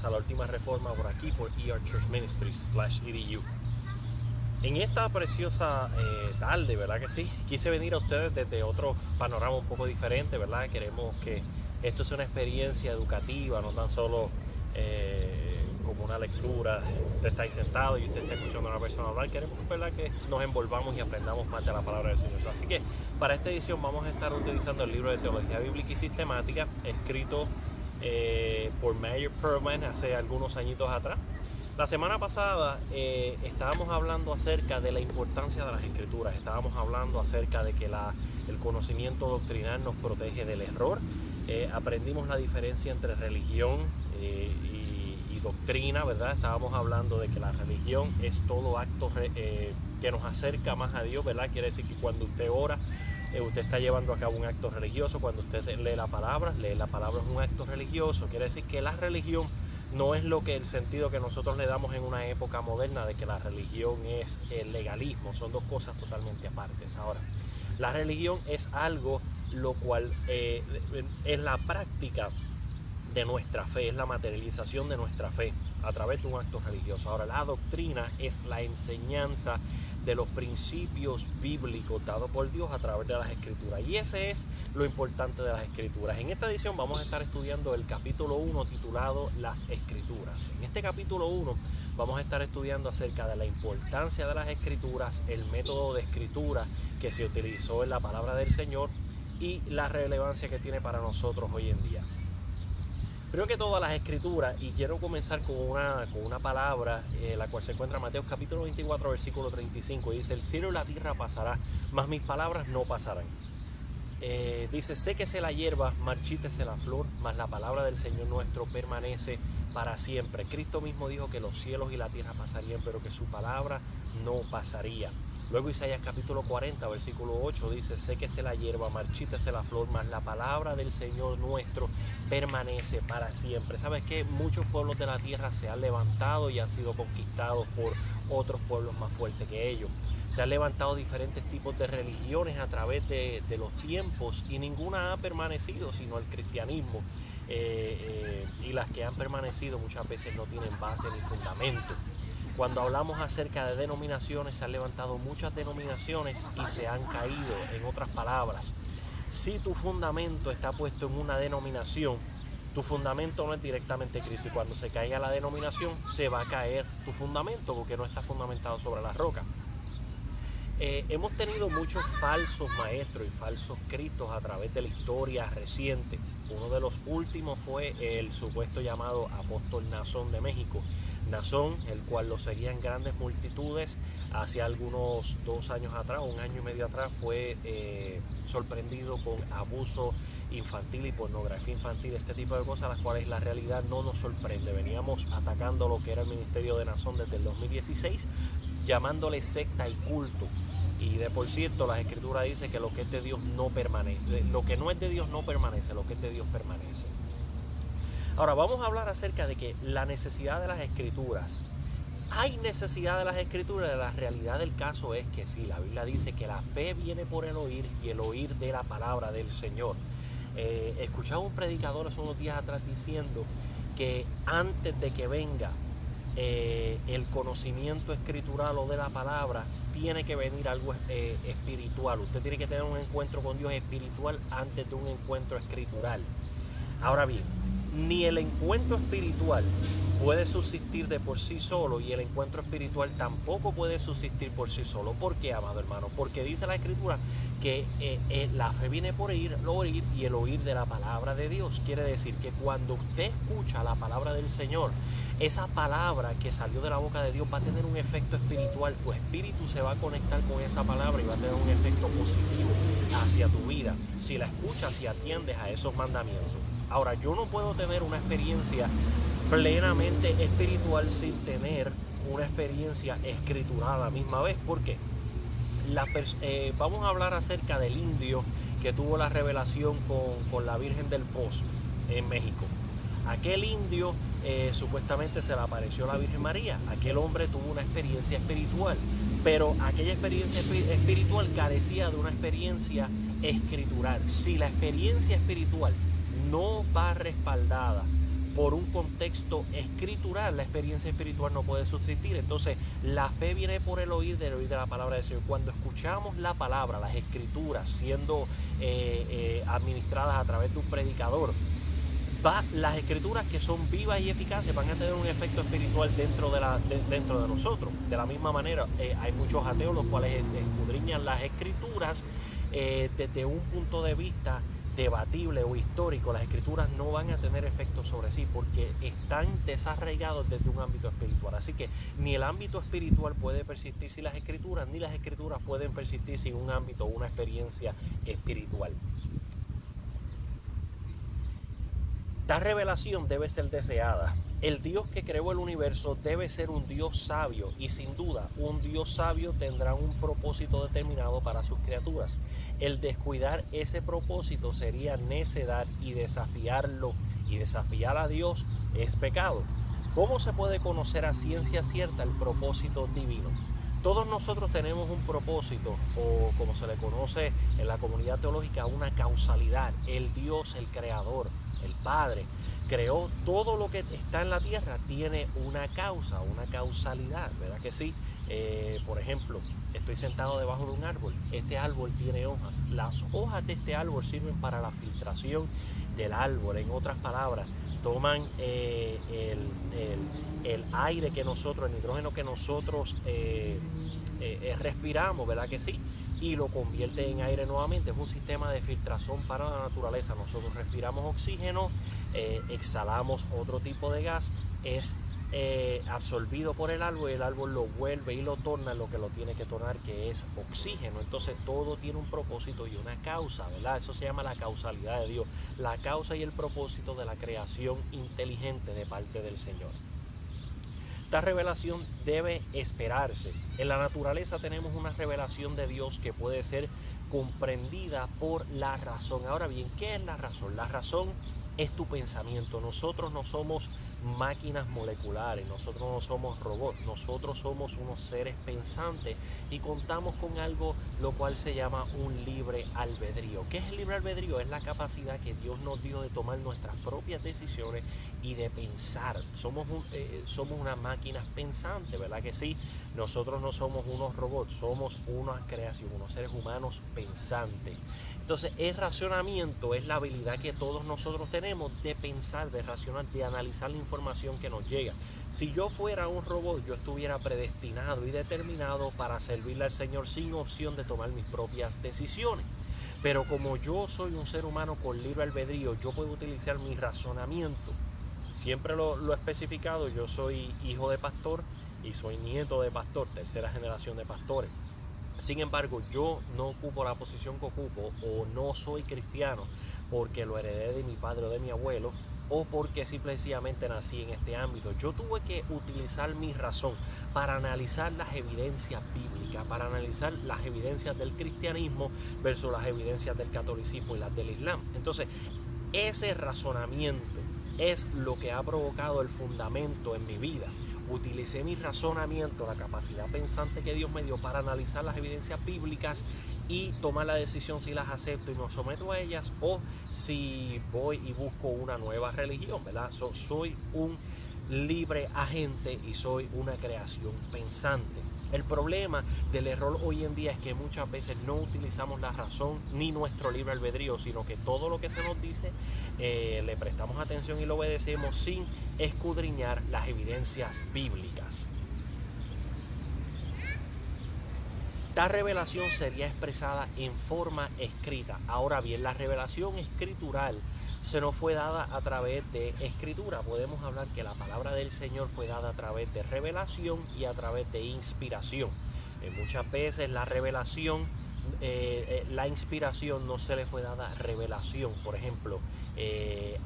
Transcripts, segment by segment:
bienvenidos a La Última Reforma por aquí por erchurchministries.edu. En esta preciosa tarde, ¿verdad que sí? Quise venir a ustedes desde otro panorama un poco diferente, ¿verdad? Queremos que esto sea una experiencia educativa, no tan solo como una lectura. Usted está ahí sentado y usted está escuchando a una persona hablar. Queremos, ¿verdad?, que nos envolvamos y aprendamos más de la palabra del Señor. Así que para esta edición vamos a estar utilizando el libro de Teología Bíblica y Sistemática, escrito por Meyer Pearlman hace algunos añitos atrás. La semana pasada estábamos hablando acerca de la importancia de las escrituras, estábamos hablando acerca de que el conocimiento doctrinal nos protege del error. Aprendimos la diferencia entre religión y doctrina, ¿verdad? Estábamos hablando de que la religión es todo acto que nos acerca más a Dios, ¿verdad? Quiere decir que cuando usted ora, usted está llevando a cabo un acto religioso. Cuando usted lee la palabra es un acto religioso. Quiere decir que la religión no es el sentido que nosotros le damos en una época moderna de que la religión es el legalismo. Son dos cosas totalmente apartes. Ahora, la religión es algo lo cual es la práctica de nuestra fe, es la materialización de nuestra fe a través de un acto religioso. Ahora, la doctrina es la enseñanza de los principios bíblicos dados por Dios a través de las Escrituras. Y ese es lo importante de las Escrituras. En esta edición vamos a estar estudiando el capítulo 1 titulado Las Escrituras. En este capítulo 1 vamos a estar estudiando acerca de la importancia de las Escrituras, el método de escritura que se utilizó en la palabra del Señor y la relevancia que tiene para nosotros hoy en día. Primero que todo, las escrituras, y quiero comenzar con una palabra, la cual se encuentra en Mateo capítulo 24, versículo 35, y dice: el cielo y la tierra pasará, mas mis palabras no pasarán. Dice: séquese la hierba, marchítese la flor, mas la palabra del Señor nuestro permanece para siempre. Cristo mismo dijo que los cielos y la tierra pasarían, pero que su palabra no pasaría. Luego Isaías capítulo 40, versículo 8 dice: séquese la hierba, marchítese la flor, mas la palabra del Señor nuestro permanece para siempre. ¿Sabes qué? Muchos pueblos de la tierra se han levantado y han sido conquistados por otros pueblos más fuertes que ellos. Se han levantado diferentes tipos de religiones a través de los tiempos y ninguna ha permanecido sino el cristianismo. Y las que han permanecido muchas veces no tienen base ni fundamento. Cuando hablamos acerca de denominaciones, se han levantado muchas denominaciones y se han caído. En otras palabras, si tu fundamento está puesto en una denominación, tu fundamento no es directamente Cristo, y cuando se caiga la denominación se va a caer tu fundamento porque no está fundamentado sobre la roca. Hemos tenido muchos falsos maestros y falsos cristos a través de la historia reciente. Uno de los últimos fue el supuesto llamado apóstol Nazón de México. Nazón, el cual lo seguían grandes multitudes, hace algunos 2 años atrás, 1 año y medio atrás, fue sorprendido con abuso infantil y pornografía infantil, este tipo de cosas, las cuales la realidad no nos sorprende. Veníamos atacando lo que era el ministerio de Nazón desde el 2016, llamándole secta y culto. Y de por cierto, las escrituras dicen que lo que es de Dios no permanece. Lo que no es de Dios no permanece, lo que es de Dios permanece. Ahora vamos a hablar acerca de que la necesidad de las escrituras. ¿Hay necesidad de las escrituras? La realidad del caso es que sí. La Biblia dice que la fe viene por el oír y el oír de la palabra del Señor. Escuchaba un predicador hace unos días atrás diciendo que antes de que venga el conocimiento escritural o de la palabra, tiene que venir algo espiritual. Usted tiene que tener un encuentro con Dios espiritual antes de un encuentro escritural. Ahora bien, ni el encuentro espiritual puede subsistir de por sí solo, y el encuentro espiritual tampoco puede subsistir por sí solo. ¿Por qué, amado hermano? Porque dice la escritura que la fe viene por oír y el oír de la palabra de Dios. Quiere decir que cuando usted escucha la palabra del Señor, esa palabra que salió de la boca de Dios va a tener un efecto espiritual. Tu espíritu se va a conectar con esa palabra y va a tener un efecto positivo hacia tu vida si la escuchas y atiendes a esos mandamientos. Ahora, yo no puedo tener una experiencia plenamente espiritual sin tener una experiencia escritural a la misma vez. ¿Por qué? Vamos a hablar acerca del indio que tuvo la revelación con la Virgen del Pozo en México. Aquel indio supuestamente se le apareció la Virgen María. Aquel hombre tuvo una experiencia espiritual, pero aquella experiencia espiritual carecía de una experiencia escritural. Si la experiencia espiritual no va respaldada por un contexto escritural, la experiencia espiritual no puede subsistir. Entonces, la fe viene por el oír de la palabra del Señor. Cuando escuchamos la palabra, las escrituras siendo administradas a través de un predicador, las escrituras que son vivas y eficaces van a tener un efecto espiritual dentro de nosotros. De la misma manera, hay muchos ateos los cuales escudriñan las escrituras desde un punto de vista debatible o histórico. Las escrituras no van a tener efecto sobre sí porque están desarraigados desde un ámbito espiritual. Así que ni el ámbito espiritual puede persistir sin las escrituras, ni las escrituras pueden persistir sin un ámbito o una experiencia espiritual. Tal revelación debe ser deseada. El Dios que creó el universo debe ser un Dios sabio y sin duda un Dios sabio tendrá un propósito determinado para sus criaturas. El descuidar ese propósito sería necedad y desafiarlo y desafiar a Dios es pecado. ¿Cómo se puede conocer a ciencia cierta el propósito divino? Todos nosotros tenemos un propósito, o como se le conoce en la comunidad teológica, una causalidad. El Dios, el Creador, el Padre, creó todo lo que está en la tierra, tiene una causa, una causalidad, ¿verdad que sí? Por ejemplo, estoy sentado debajo de un árbol, este árbol tiene hojas, las hojas de este árbol sirven para la filtración del árbol, en otras palabras, toman el aire que nosotros, el nitrógeno que nosotros respiramos, ¿verdad que sí? Y lo convierte en aire nuevamente. Es un sistema de filtración para la naturaleza. Nosotros respiramos oxígeno, exhalamos otro tipo de gas, es absorbido por el árbol y el árbol lo vuelve y lo torna lo que lo tiene que tornar, que es oxígeno. Entonces todo tiene un propósito y una causa, ¿verdad? Eso se llama la causalidad de Dios, la causa y el propósito de la creación inteligente de parte del Señor. Esta revelación debe esperarse. En la naturaleza tenemos una revelación de Dios que puede ser comprendida por la razón. Ahora bien, ¿qué es la razón? La razón es tu pensamiento. Nosotros no somos máquinas moleculares, nosotros no somos robots, nosotros somos unos seres pensantes y contamos con algo lo cual se llama un libre albedrío. ¿Qué es el libre albedrío? Es la capacidad que Dios nos dio de tomar nuestras propias decisiones y de pensar. Somos unas máquinas pensantes, ¿verdad que sí? Nosotros no somos unos robots, somos una creación, unos seres humanos pensantes. Entonces, el racionamiento es la habilidad que todos nosotros tenemos de pensar, de racionar, de analizar la información que nos llega. Si yo fuera un robot, yo estuviera predestinado y determinado para servirle al Señor sin opción de tomar mis propias decisiones. Pero como yo soy un ser humano con libre albedrío, yo puedo utilizar mi razonamiento. Siempre lo he especificado, yo soy hijo de pastor y soy nieto de pastor, tercera generación de pastores. Sin embargo, yo no ocupo la posición que ocupo o no soy cristiano porque lo heredé de mi padre o de mi abuelo o porque simplemente nací en este ámbito. Yo tuve que utilizar mi razón para analizar las evidencias bíblicas, para analizar las evidencias del cristianismo versus las evidencias del catolicismo y las del islam. Entonces, ese razonamiento es lo que ha provocado el fundamento en mi vida. Utilicé mi razonamiento, la capacidad pensante que Dios me dio para analizar las evidencias bíblicas y tomar la decisión si las acepto y me someto a ellas o si voy y busco una nueva religión, ¿verdad? Soy un libre agente y soy una creación pensante. El problema del error hoy en día es que muchas veces no utilizamos la razón ni nuestro libre albedrío, sino que todo lo que se nos dice le prestamos atención y lo obedecemos sin escudriñar las evidencias bíblicas. Tal revelación sería expresada en forma escrita. Ahora bien, la revelación escritural se nos fue dada a través de escritura. Podemos hablar que la palabra del Señor fue dada a través de revelación y a través de inspiración. Muchas veces la revelación, la inspiración no se le fue dada revelación. Por ejemplo,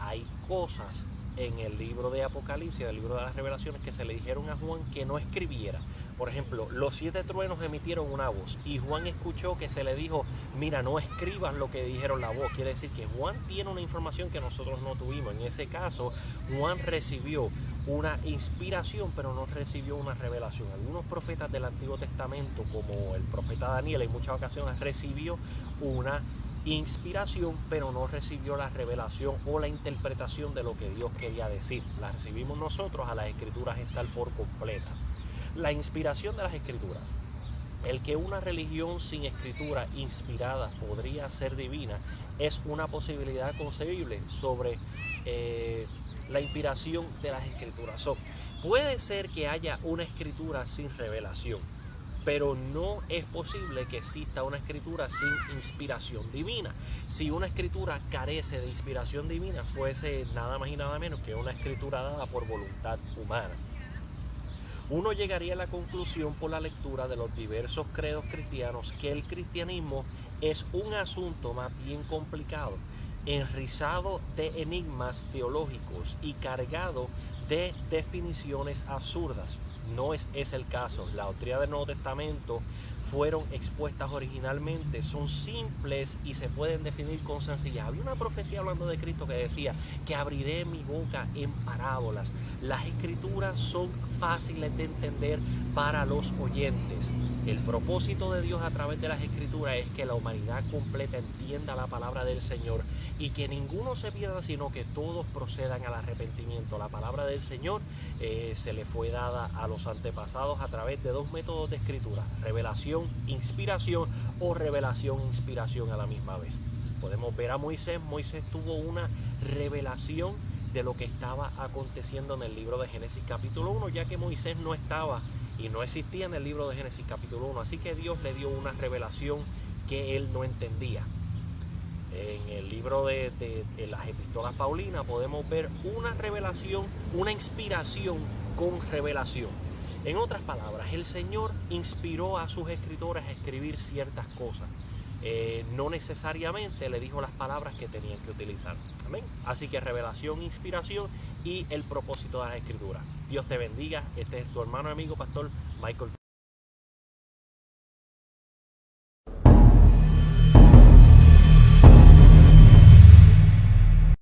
hay cosas en el libro de Apocalipsis, en el libro de las revelaciones, que se le dijeron a Juan que no escribiera. Por ejemplo, los 7 truenos emitieron una voz y Juan escuchó que se le dijo, mira, no escribas lo que dijeron la voz. Quiere decir que Juan tiene una información que nosotros no tuvimos. En ese caso, Juan recibió una inspiración, pero no recibió una revelación. Algunos profetas del Antiguo Testamento, como el profeta Daniel, en muchas ocasiones recibió una inspiración, pero no recibió la revelación o la interpretación de lo que Dios quería decir. La recibimos nosotros a las escrituras estar por completa. La inspiración de las escrituras. El que una religión sin escritura inspirada podría ser divina es una posibilidad concebible sobre la inspiración de las escrituras. Puede ser que haya una escritura sin revelación, pero no es posible que exista una escritura sin inspiración divina. Si una escritura carece de inspiración divina, fuese nada más y nada menos que una escritura dada por voluntad humana. Uno llegaría a la conclusión por la lectura de los diversos credos cristianos que el cristianismo es un asunto más bien complicado, enrizado de enigmas teológicos y cargado de definiciones absurdas. No es el caso. La doctrina del Nuevo Testamento fueron expuestas originalmente, son simples y se pueden definir con sencillez. Había una profecía hablando de Cristo que decía que abriré mi boca en parábolas. Las escrituras son fáciles de entender para los oyentes. El propósito de Dios a través de las escrituras es que la humanidad completa entienda la palabra del Señor y que ninguno se pierda, sino que todos procedan al arrepentimiento. La palabra del Señor se le fue dada a los antepasados a través de dos métodos de escritura: revelación, inspiración, o revelación, inspiración a la misma vez. Podemos ver a Moisés. Moisés tuvo una revelación de lo que estaba aconteciendo en el libro de Génesis capítulo 1, ya que Moisés no estaba y no existía en el libro de Génesis capítulo 1, así que Dios le dio una revelación que él no entendía. En el libro de las epístolas paulinas podemos ver una revelación, una inspiración con revelación. En otras palabras, el Señor inspiró a sus escritores a escribir ciertas cosas. No necesariamente le dijo las palabras que tenían que utilizar. Amén. Así que revelación, inspiración y el propósito de las escrituras. Dios te bendiga. Este es tu hermano y amigo pastor Michael.